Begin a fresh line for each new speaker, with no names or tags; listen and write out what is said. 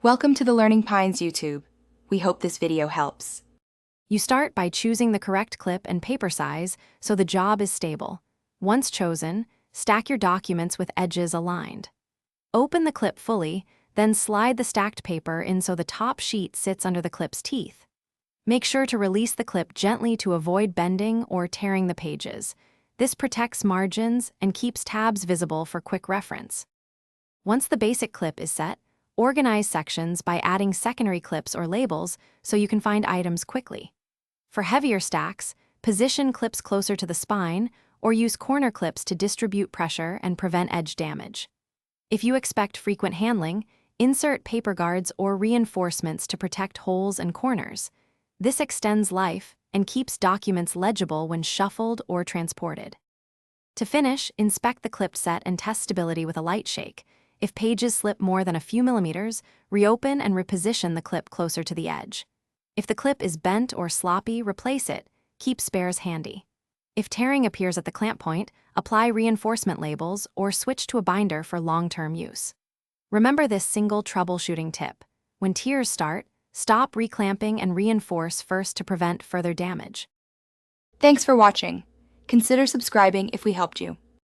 Welcome to the Learning Pines YouTube. We hope this video helps.
You start by choosing the correct clip and paper size so the job is stable. Once chosen, stack your documents with edges aligned. Open the clip fully, then slide the stacked paper in so the top sheet sits under the clip's teeth. Make sure to release the clip gently to avoid bending or tearing the pages. This protects margins and keeps tabs visible for quick reference. Once the basic clip is set, organize sections by adding secondary clips or labels so you can find items quickly. For heavier stacks, position clips closer to the spine or use corner clips to distribute pressure and prevent edge damage. If you expect frequent handling, insert paper guards or reinforcements to protect holes and corners. This extends life and keeps documents legible when shuffled or transported. To finish, inspect the clip set and test stability with a light shake. If pages slip more than a few millimeters, reopen and reposition the clip closer to the edge. If the clip is bent or sloppy, replace it. Keep spares handy. If tearing appears at the clamp point, apply reinforcement labels or switch to a binder for long-term use. Remember this single troubleshooting tip. When tears start, stop reclamping and reinforce first to prevent further damage.
Thanks for watching. Consider subscribing if we helped you.